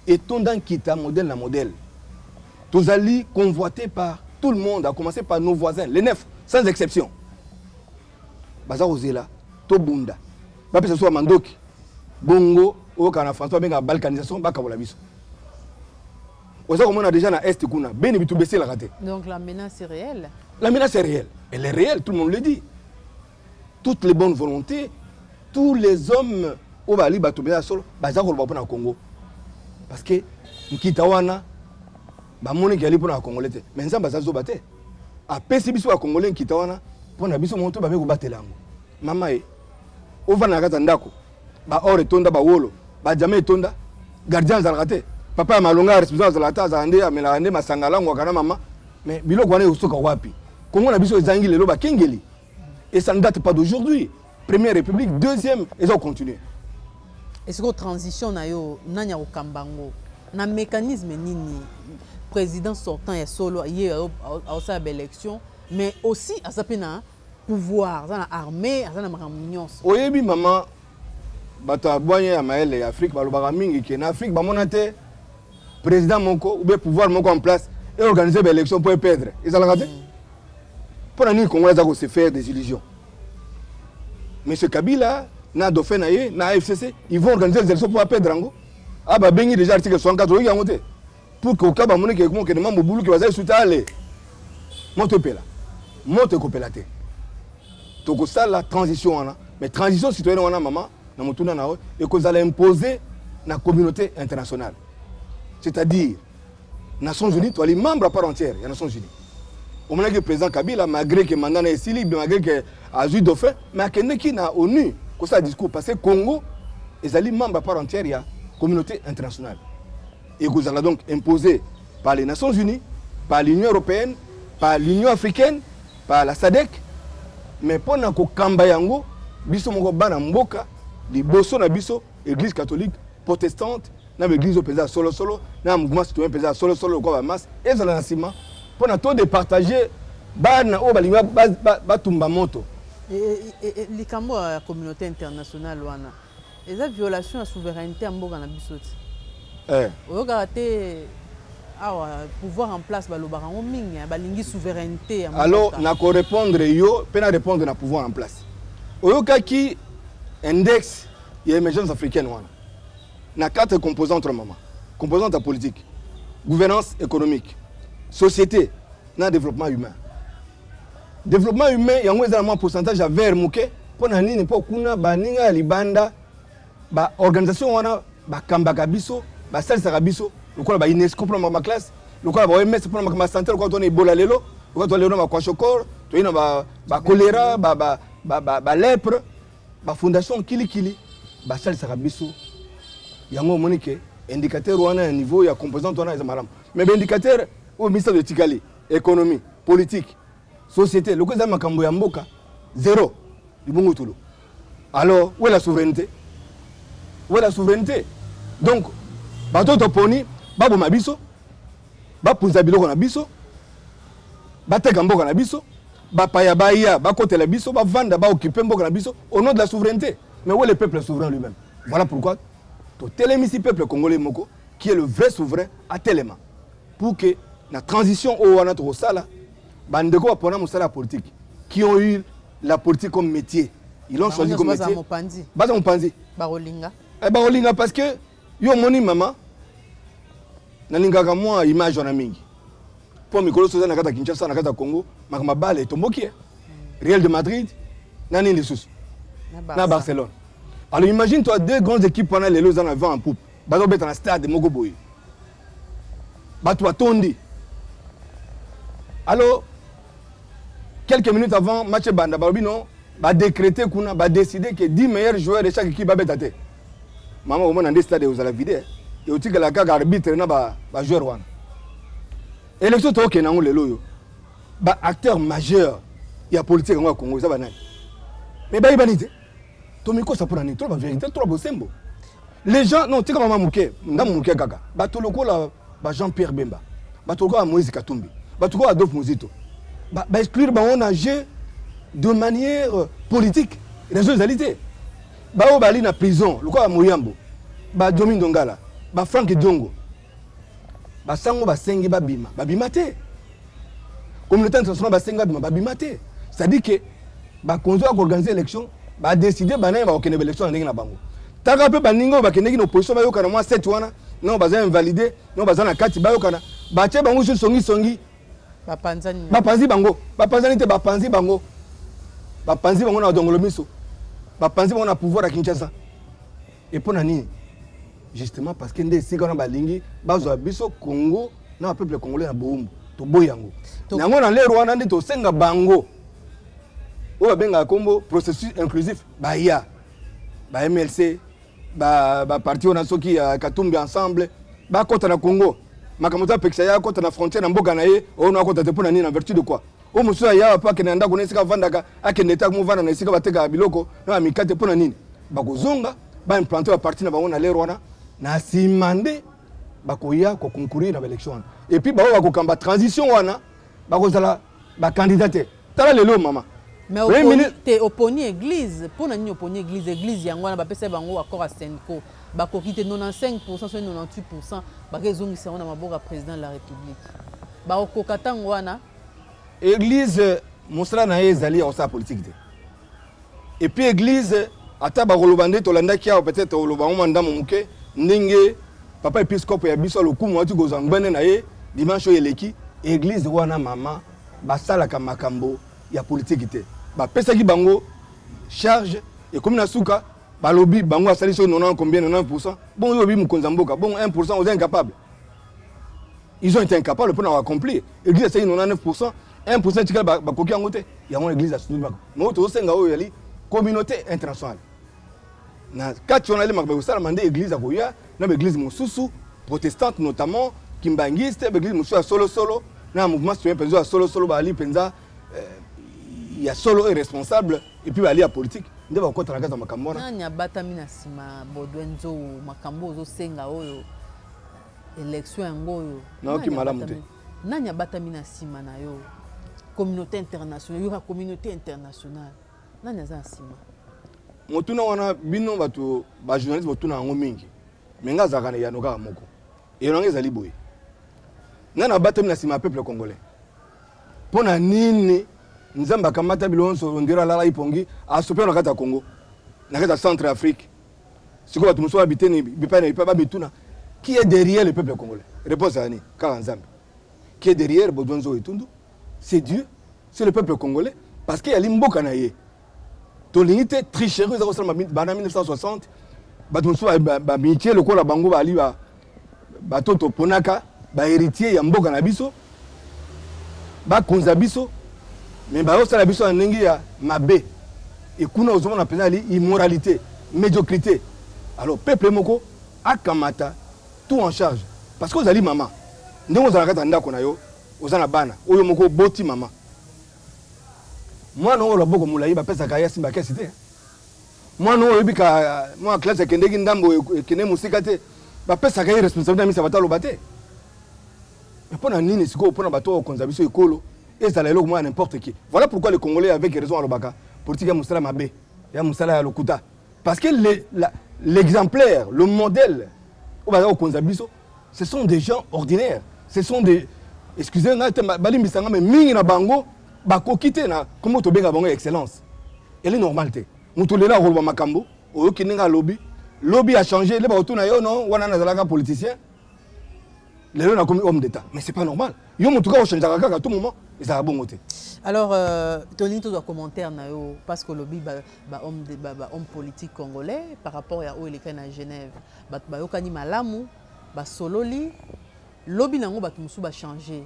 [SPEAKER 2] et ton dans kita modèle na modèle tous ali convoité par tout le monde, à commencer par nos voisins, les 9, sans exception. Baza Ozela, Tobunda, Bapé ce soit Mandoki, Bongo, Okana François Benga, balkanisation, Bakabola Biso. Oza comme on a déjà na Est Kuna, Ben et baisser la raté.
[SPEAKER 1] Donc la menace est réelle.
[SPEAKER 2] La menace est réelle. Elle est réelle, tout le monde le dit. Toutes les bonnes volontés, tous les hommes au Bali Batobea Solo, Baza Kolbapona Congo. Parce que Nkitawana, ba moni ki ali pona congolais te mais nzamba za zo baté a pesi biso ba congolais nkitawana pona biso monto ba be ko batelango mama e ovana kata ndako ba ore tonda ba wolo ba jamais tonda gardien za raté papa malonga responsable za lata za ande amela ande masangalango kana mama mais biloko wana usoka wapi kongo na biso ezangi lelo ba kengeli et ça ne date pas d'aujourd'hui première république deuxième et ça continue
[SPEAKER 1] est-ce que transition na yo nanya ko kambango na mécanisme nini président sortant est solo hier au sa élection mais aussi à sa pena pouvoir dans l'armée dans la marinions
[SPEAKER 2] oyebi maman bata boye ya maele Afrique balobaka mingi ke na Afrique ba monate président moko ou bien pouvoir moko en place et organiser des élections pour perdre ils allent rater pour nani Congolais za ko se faire des illusions monsieur Kabila na dauphin na FCC ils vont organiser des élections pour perdre ngo ah ba bengi déjà article 64 oyi yango te pour que au cas où que comment que les membres boulou qui va aller monte pela monte copelate to ko ça la transition wana mais transition citoyenne wana maman na motuna na et que ça imposer na communauté internationale c'est-à-dire Nations Unies toi les membres à part entière des Nations Unies au moment que le président Kabila malgré que mandat na esili malgré que azui dauphin mais que neki na ONU que ça discours parce que Congo ezali membre à part entière ya communauté internationale. Et que vous allez donc imposer par les Nations Unies, par l'Union Européenne, par l'Union Africaine, par la SADC, mais pour que Kamba Yango, biso moko bana mboka liboso na biso église catholique protestante na église au pesa solo solo na mouvement citoyen pesa solo solo quoi ba masse et ça na sima pour na to de partager bana o balinga batumba moto
[SPEAKER 1] et likambo ya communauté internationale wana eza violation ya souveraineté ya mboka na biso ti oyoka te awa pouvoir en place balobaka ngo mingi balingi souveraineté ya mboka
[SPEAKER 2] alors na ko répondre yo pe na répondre na pouvoir en place oyoka ki index ya émergence africaine wana na 4 composantes maman composante politique gouvernance économique société na développement humain yango eza na pourcentage à vers moke pona nini po kuna baninga ya libanda ba organisation wana ba kambaka biso ba salisaka biso lokola ba UNESCO pour ma classe lokola ba OMS pour ma santé lokola tona Ebola lelo lokola tona lelo ma kwashokor toina ba choléra ba lèpre ba fondation kili ba salisaka biso yango monike indicateur wana à niveau ya composante wana eza malamu mais ba indicateur au ministère de Tikali économie politique société le cause makambo ya mboka zéro libungu tulo alors où est la souveraineté donc bato toponi babo mabiso bapunza biloko na biso bateka mboka na biso bapaya baya bakotela biso bavanda baoccuper mboka na biso au nom de la souveraineté mais où est le peuple souverain lui-même voilà pourquoi totelemisi peuple congolais moko qui est le vrai souverain à tellement pour que la transition au wana to sala bandeko bapona mosala politique qui ont eu la politique comme métier ils l'ont choisi comme métier baza mopanzi barolinga parce que yo moni mama nalingaka moi image wana mingi po mikolo soza na kata Kinshasa na kata Congo makama bale tomboki Real de Madrid na nini lisusu na Barcelone. Alors imagine toi deux grandes équipes pendant les lots en avant en poupe bazo beta na stade moko boy bato atondi. Alors quelques minutes avant match banda babi non ba décréter kuna ba décider que 10 meilleurs joueurs de chaque équipe ba beta. Maman au moins dans stade aux la vidéo et au tika la ka arbitre na ba joueur wana. Élection to ke na ngo lelo yo. Ba acteur majeur ya politique ngo Congo ça ba nani. Mais ba ibanité. To miko ça pour nani trop ba vérité trop ba sembo. Les gens non tika mama muke ndamu muke kaka. Ba to lokola ba Jean-Pierre Bemba. Ba to lokola Moïse Katumbi. Ba to lokola Adolphe Muzito. Ba exclure ba on agir de manière politique, rationalité. Ba o bali na prison, lokola Moyambo. Ba Domin Dongala, ba Frank Diongo. Ba sango ba sengi ba bima, ba bimate. Communauté internationale ba senga bima, ba bimate. C'est-à-dire que ba konzo a organiser élection, ba décider ba na ba okene élection ndenge na bango. Taka pe ba ningo ba keneki na opposition ba yokana moi 7 wana, non ba za invalider, non ba za na kati ba yokana. Ba che bango songi. Ba panzi bango, ba panzani te ba panzi bango. Ba panzi bango na dongolo miso. Ba panzi bango na pouvoir à Kinshasa. Et pour nani justement parce que ndé sika na balingi bazo biso Congo na peuple congolais na boumbu to boyango. Nango na lero wana ndi to senga bango. O benga kombo processus inclusif ba ya ba MLC ba parti on a soki ya Katumbi ensemble ba kota na Congo makamota peksa ya kota na frontière na mboka na ye on a kota te pona nini en vertu de quoi o musuya ya pa ke nanda kone sika vandaka akende ta mu vanda na sika bateka biloko na mikate pona nini bakozonga ba implanter ba parti na bango na lero wana na simande bakoya ko concourir na élection et puis ba ko kamba transition wana bakozala ba candidater tala lelo mama.
[SPEAKER 1] Mais te oponi église pour nani oponi église yango wana ba pesa bango accord à Senko ba ko kite 95% sur 98% ba kezongisa wana maboka président de la République ba okokata ngwana
[SPEAKER 2] église mosala na ezali au sa politique te. Et puis église ata ba kolobande to landa kia peut-être oloba ngomanda momuke ndenge papa épiscope ya biso lokumu ati kozangwene na ye dimanche eleki église wana mama basala ka makambo ya politique te. Ba pesaki bango charge et comme na suka ba lobby bango asali so 90 combien 90%. Bon yobi mukonza mboka bon 1% aux incapables. Ils ont été incapables pour accomplir. Église c'est 99%, 1% tikala ba koki angote. Ya mon église asuni bako. Mo to senga o yali communauté internationale. Na kati on ali makba sala mande église akoya na église mosusu protestante notamment kimbangiste église mosusu solo na mouvement citoyen penza solo ba ali penza il y a solo et responsable et puis aller à politique nde bakota na kati ya makambo wana.
[SPEAKER 1] Nani abatami na nsima Baudouin Nzou makambo ozosenga oyo élection yango oyo
[SPEAKER 2] naoki malamu te.
[SPEAKER 1] Nani abatami na nsima na yo communauté internationale, yura communauté internationale nani aza na nsima?
[SPEAKER 2] Motuna wana bino bato ba journaliste botuna yango mingi me nga azalaka na yano kaka moko elongo ezali boye nani abatami na nsima ya peuple congolais mpo na nini nzambe akamata bilo nyonso ondira alala ipongi asopela na kati ya Congo na kati ya Centre Afrique sikoyo bato mosusu babiteni bipai na bipai babituna qui est derrière le peuple congolais? Réponse à Annie, kaka nzambe. Qui est derrière Baudouin Nzou Etundu? C'est Dieu, c'est le peuple congolais parce qu'il y a l'imboka na ye. Tolingite tricherie za kosala bana 1960 bato mosusu ba mitie lokola bango bali ba toto ponaka ba héritier ya mboka na biso ba konza biso mais ba osala biso na ndenge ya mabe et kuna ozomona penali immoralité, médiocrité. Alors peuple moko akamata tout en charge parce que vous allez maman ndenge ozala kata ndako na yo ozana bana oyo moko boti mama mwana oyo boko mulayi bapesaka ya simba kesi te mwana oyo bika mwa classe kendeki ndambo ekene musika te bapesaka ye responsabilité misa bataloba te mpona nini sikoyo mpona bato okonza biso ekolo ezala eloko mwa n'importe qui. Voilà pourquoi les Congolais avec raison alobaka politique ya musala mabe ya musala ya lokuta parce que l'exemplaire, le modèle ce sont des gens ordinaires. Ce sont des... Excusez-moi, mais mingi na bango, bako kite na comment to benga bango excellence. Elle est normalité. Mutolela rolo makambo, oyo kininga lobby. Lobby a changé, les bato na yo non, wana na zalaka politicien. Les gens ont commis homme d'état, mais c'est pas normal. Yo mutuka o changer à tout moment, et ça a bon côté.
[SPEAKER 1] Alors, Tony, tu dois commenter parce que le lobby homme politique congolais par rapport à où il est à Genève. Bah okani malamu, bah sololi, lobby nango bah tout va changer.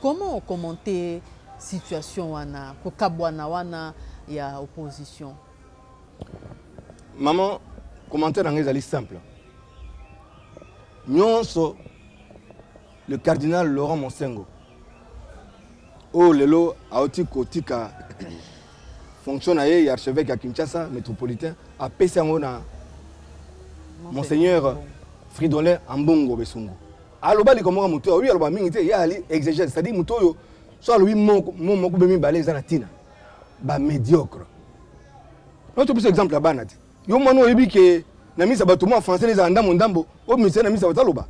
[SPEAKER 1] Comment commenter situation wana, kokabwana wana ya opposition?
[SPEAKER 2] Maman, commentaire nango est simple. Nyonso le cardinal Laurent Monsengo. Oh, lelo aoti kotika fonctionnaire archevêque à Kinshasa métropolitain a payé na monseigneur Fridolin Ambongo Besungu. Aloba li komo muto oui aloba mingi te ya ali exégèse c'est-à-dire muto yo so alobi moko bemi balé za na tina ba médiocre. Notre plus exemple la banate. Yo mano yebi ke na misa bato mo français les andambo ndambo o ministère na misa bataloba.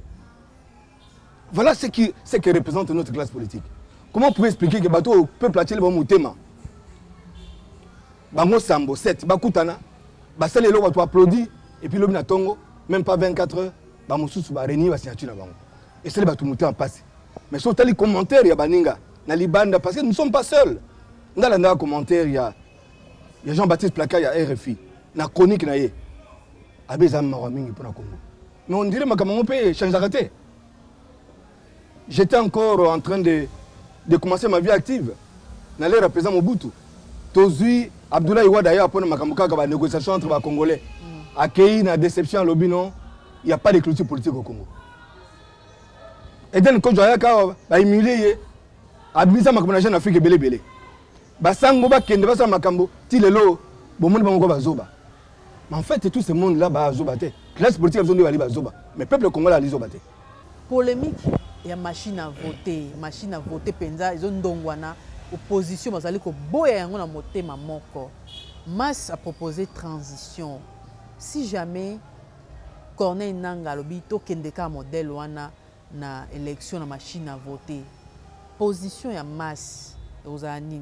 [SPEAKER 2] Voilà ce que représente notre classe politique. Comment vous pouvez expliquer que le peuple a tiré le thème? Bango Sambo 7, Bakutana, Basel et l'eau applaudi, et puis l'homme n'a tongo, même pas 24 heures, Bamoussous va réunir la signature dans Bango. Et c'est le bateau en passé. Mais sur les commentaires, il y a Baninga, Nalibanda, parce que nous ne sommes pas seuls. Dans les commentaires, il y a Jean-Baptiste Plaka, il y a RFI, la chronique, il y a Abezam Maraming pour la Congo. Mais on dirait que mon pays change d'arrêter. J'étais encore en train de commencer ma vie active. N'allais représenter Mobutu. Tozui Abdoulaye Wade d'ailleurs pour ma négociation entre les Congolais. Accueilli la déception lobby non, il n'y a pas de clôture politique au Congo. Et donc quand j'ai ba humilié, abisa makambo na jeune Afrique belé belé. Ba sango ba kende ba sa makambo, ti lelo bo monde ba ngoko zoba. Mais en fait tout ce monde là ba zoba te. Classe politique besoin de ba zoba. Mais peuple congolais a zoba te.
[SPEAKER 1] Polémique. Il y a machine à voter penza ils ont ndongwana opposition bazali ko boya yango na motema moko. Mas a proposé transition. Si jamais Corneille Nangaa lobi to kendeka modèle wana na élection na machine à voter. Position ya Mas oza nini?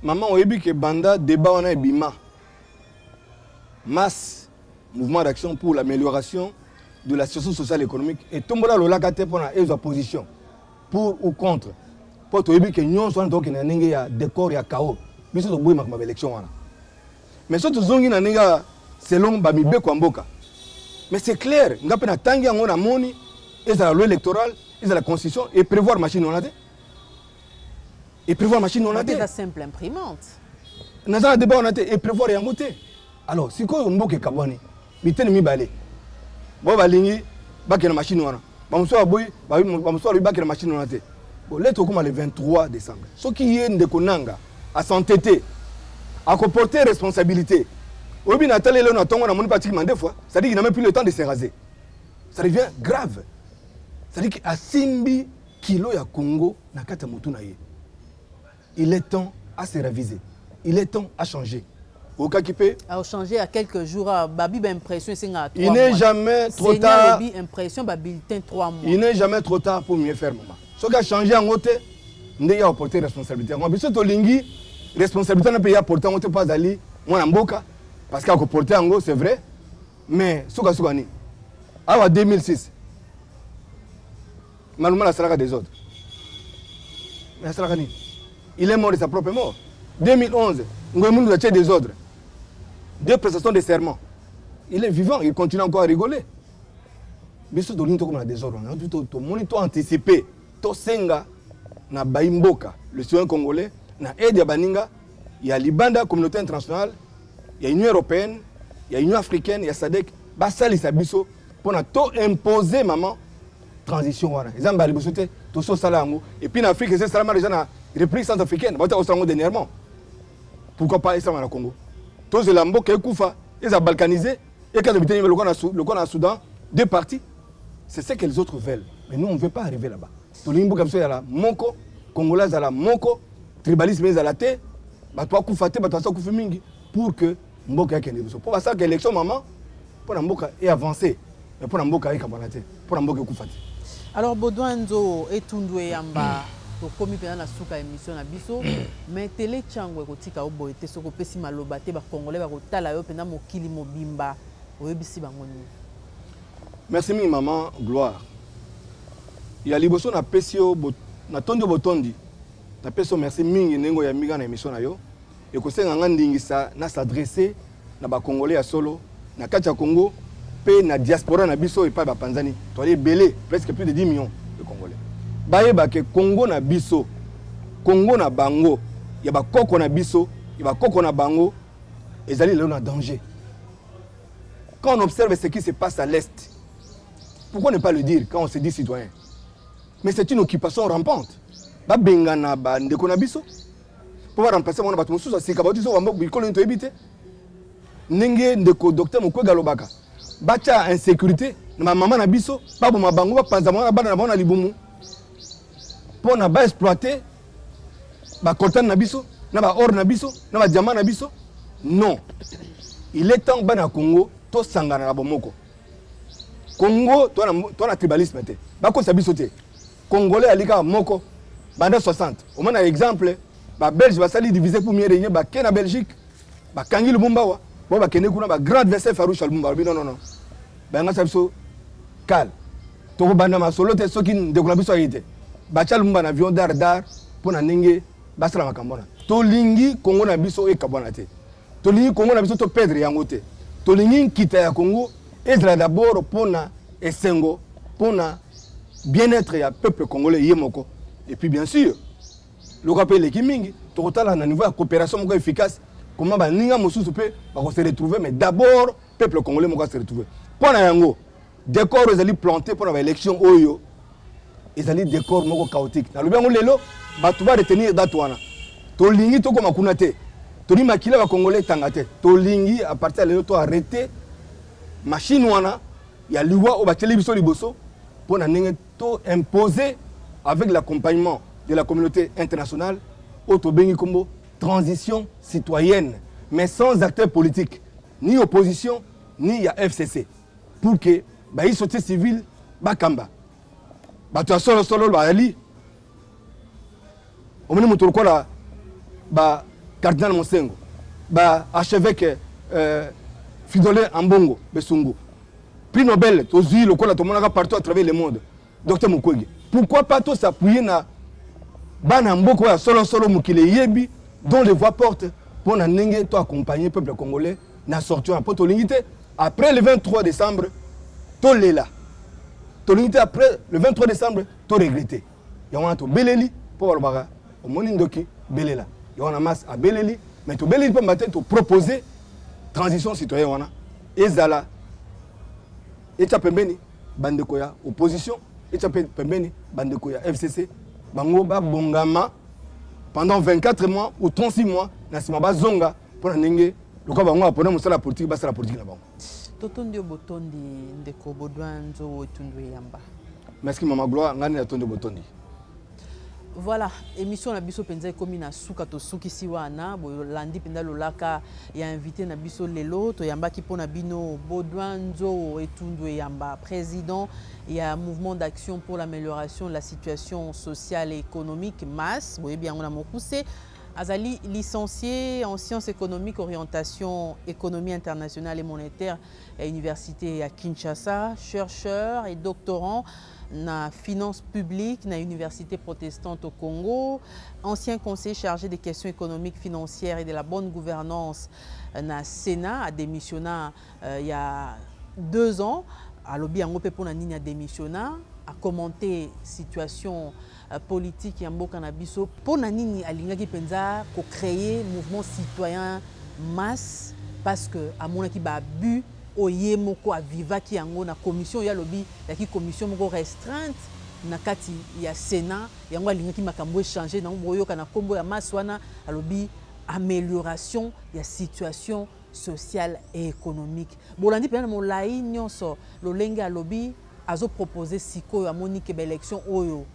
[SPEAKER 2] Maman oyebi ke banda débat wana ebima. Mas mouvement d'action pour l'amélioration de la situation sociale et économique et tombola lola kate pour la position pour ou contre pour to yebi que nyon so donc na ndenge ya décor ya chaos biso to boyi makama élection wana mais so to zongi na ndenge selon ba mibeko mboka mais c'est clair ngape na tangi yango na moni eza la loi électorale eza la constitution et prévoir machine on a dit et prévoir machine on a dit
[SPEAKER 1] la simple imprimante
[SPEAKER 2] na za débat on a dit et prévoir yango te alors siko mboka kaboni mitene mibale bon balingi bakena machine wana bamuso boy bamuso bakena machine wana te bon lettre comme le 23 décembre ce qui est ndeko nanga à s'entêter à porter responsabilité. Obi Nathalie Léon Tongo n'a pratiquement 2 fois. Ça dit qu'il n'a même plus le temps de se raser. Ça devient grave. Ça dit qu'à Simbi kilo ya Congo na kata mutu na ye. Il est temps à se réviser. Il est temps à changer. Au cas qui peut.
[SPEAKER 1] À changer à quelques jours, Babi impression c'est à 3 mois.
[SPEAKER 2] Il n'est jamais trop tard.
[SPEAKER 1] Babi impression bulletin 3 mois.
[SPEAKER 2] Il n'est jamais trop tard pour mieux faire maman. Ce qui a changé en côté, il y a apporté responsabilité. Moi, biso to lingi responsabilité na pays apporter en côté pas d'aller moi mboka parce qu'à porter en c'est vrai. Mais soka soka ni. En 2006. Malheureusement la salaka des autres. Mais la salaka ni. Il est mort de sa propre mort. 2011, Ngouemou nous a tué des ordres. 2 prestations de serment. Il est vivant, il continue encore à rigoler. Mais ce qui est des ordres, on a anticipé. To senga na Baimboka, le citoyen congolais, na aide ya Baninga, il y a l'Ibanda, communauté internationale, il y a l'Union européenne, il y a l'Union africaine, il y a SADC, Basali Sabiso, pour imposer maman transition. Et puis en Afrique, c'est ça déjà la République centrafricaine, dernièrement. Pourquoi pas Islam au Congo? Tous les Lambo qui Koufa, ils ont balkanisé, et quand ils ont le Congo Soudan, 2 parties. C'est ce que les autres veulent. Mais nous, on ne veut pas arriver là-bas. Tout le monde comme ça, il y a la Moko, Congolais, il y a la Moko, tribalisme, il y a la Té, Batoa Koufate, Batoa Koufemingi, pour que Mboka ait un pour ça que l'élection, maman, pour que Mboka ait avancé, mais pour que Mboka ait Kabanaté, pour que Mboka ait Koufate.
[SPEAKER 1] Alors, Baudouin et Tundoué Yamba, comme il y a une émission à Bisso, mais Télé Tchangwe, Kotika Obo, et Tesoko Pessi Malobate, Congolais, Bakotala, Opena Mokili Mobimba, Oebisi Bangoni.
[SPEAKER 2] Merci, maman, gloire. Il y a liboso na pesio na tondo botondi. Na peso merci mingi nengo ya miga na émission na yo. Et ko senga ngandingisa na s'adresser na ba congolais ya solo na kati ya Congo pe na diaspora na biso et pas ba Tanzanie. To aller belé presque plus de 10 millions de congolais. Baye ba ke Congo na biso, Congo na bango, ya ba koko na biso, ya ba koko na bango ezali là na danger. Quand on observe ce qui se passe à l'est, pourquoi ne pas le dire quand on se dit citoyen? Mais c'est une occupation rampante. Ba bengana ba ndeko na biso. Pour remplacer mon bateau sous sika ba tiso wambo bikolo nto ebité. Ndenge ndeko docteur Mukwege Lobaka. Bacha insécurité na maman na biso, ba bo mabango ba panza mona bana na bona libumu. Pour na ba exploiter ba coltan na biso, na ba or na biso, na ba diamant na biso. Non. Il est temps bana Congo to sangana na bomoko. Congo to na tribalisme te. Ba ko sabiso te. Congolais alika moko banda 60. Au moins un exemple, ba Belge va sali diviser pour mieux régner ba Kenya Belgique, ba Kangi Lumumba wa, ba Kenya kuna ba grand adversaire Farouche Lumumba. Non non. Ba nga sabiso kal. To banda ma solo te soki ndekula biso ayite. Ba cha Lumumba na avion dar pour na ndenge ba sala makambona. To lingi Congo na biso e kabona te. To lingi Congo na biso to perdre yango te. To lingi kita ya Congo ezra d'abord pour na esengo, pour na bien-être du peuple congolais yemoko. Et puis bien sûr, le rappel est Kimingi, total à un niveau de coopération efficace, comment ba ninga mosusu pe ba se retrouver, mais d'abord peuple congolais mo se retrouver. Pour na yango, décor ils allaient planter pour l'élection oyo. Ils allaient décor moko chaotique. Na lobango lelo, ba tu va retenir date wana. To lingi to ko makuna te. To li makila ba congolais tangate. To lingi à partir de to arrêter machine wana ya liwa o ba télévision liboso pour imposer avec l'accompagnement de la communauté internationale auto bengi kombo transition citoyenne mais sans acteurs politiques ni opposition ni ya FCC pour que ba société civile ba kamba ba to solo ba ali o meni mutu ko la ba cardinal Monsengo ba archevêque Fidolin Ambongo Besungu prix Nobel tozui lokola to monaka partout à travers le monde. Docteur Mukwege. Pourquoi pas tous s'appuyer na bana mboko ya solo mukile yebi dont les voix portent pour na ndenge to accompagner peuple congolais na sortir en poto lingité après le 23 décembre to lela. To lingité après le 23 décembre to regretter. Ya wana to beleli pour baka au moni ndoki belela. Ya wana masse à beleli mais to beleli pour matin to proposer transition citoyenne wana ezala et tu as pembeni bandeko ya opposition et tu as pembeni bandeko ya FCC bango ba bongama pendant 24 mois ou 36 mois na sima ba zonga pour ndenge le cas bango apona musala politique basa la politique na bango
[SPEAKER 1] totondi botondi ndeko Baudouin Nzo etundu yamba
[SPEAKER 2] mais est-ce que Mama Gloire ngani atondi botondi.
[SPEAKER 1] Voilà, émission na biso penza komi na suka to suki siwana bolandi penda lolaka ya invité na biso lelo to yamba ki pona bino Baudouin Nzo etundu yamba président ya mouvement d'action pour l'amélioration de la situation sociale et économique MAS boye bien on a mokuse azali licencié en sciences économiques orientation économie internationale et monétaire à l'université à Kinshasa, chercheur et doctorant na finance publique na université protestante au Congo, ancien conseiller chargé des questions économiques, financières et de la bonne gouvernance na Sénat, a démissionné il y a 2 ans. À l'objet en pour na nini a démissionné, a commenté situation politique en mboka na biso pour na nini alingaki penza ko créer mouvement citoyen masse parce que à mon qui ba but oye moko avivaki yango na commission ya lobi ya ki commission moko restreinte na kati ya Sénat yango alingaki makambo changer na boyoka na kombo ya masse wana alobi amélioration ya situation sociale et économique bolandi pena molai nyonso lolenge alobi azo proposer siko ya monique ba élection oyo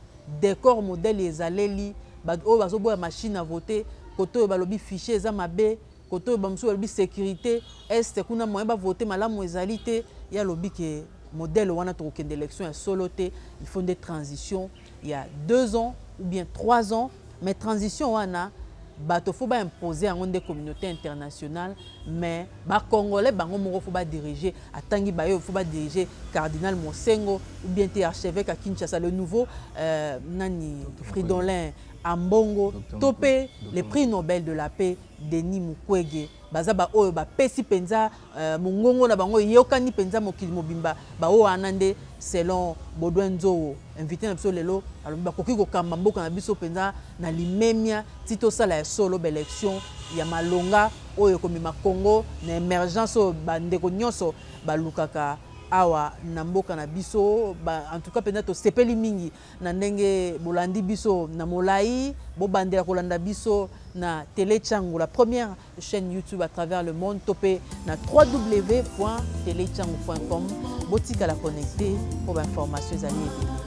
[SPEAKER 1] décor modèle ezaleli ba o bazo boya machine à voter koto balobi fichier za mabe koto bamso balobi sécurité est kuna moyen ba voter malamu ezali te ya lobi ke modèle wana to kende élection ya solo te il faut des transitions il y a 2 ans ou bien 3 ans mais transition wana bato faut ba imposer en des communautés internationales mais ba congolais bango moko faut ba diriger atangi ba yo faut ba diriger cardinal Mosengo ou bien te archevêque à Kinshasa le nouveau nani Fridolin Ambongo topé le prix Nobel de la paix Denis Mukwege bazaba oyo ba pesi penza mongongo na bango yokani penza mokili mobimba ba o anande selon Baudouin Nzo invité na biso lelo alors ba koki ko kamba mboka na biso penza na limemia tito sala ya solo élection ya malonga oyo komima Congo na émergence bandeko nyonso balukaka awa na mboka na biso en tout cas penza to sepeli mingi na ndenge bolandi biso na molai bo bandela kolanda biso na Télé Tchango, la première chaîne YouTube à travers le monde, topé na www.telechango.com. Boutique à la connecter pour l'information.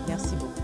[SPEAKER 1] Merci beaucoup.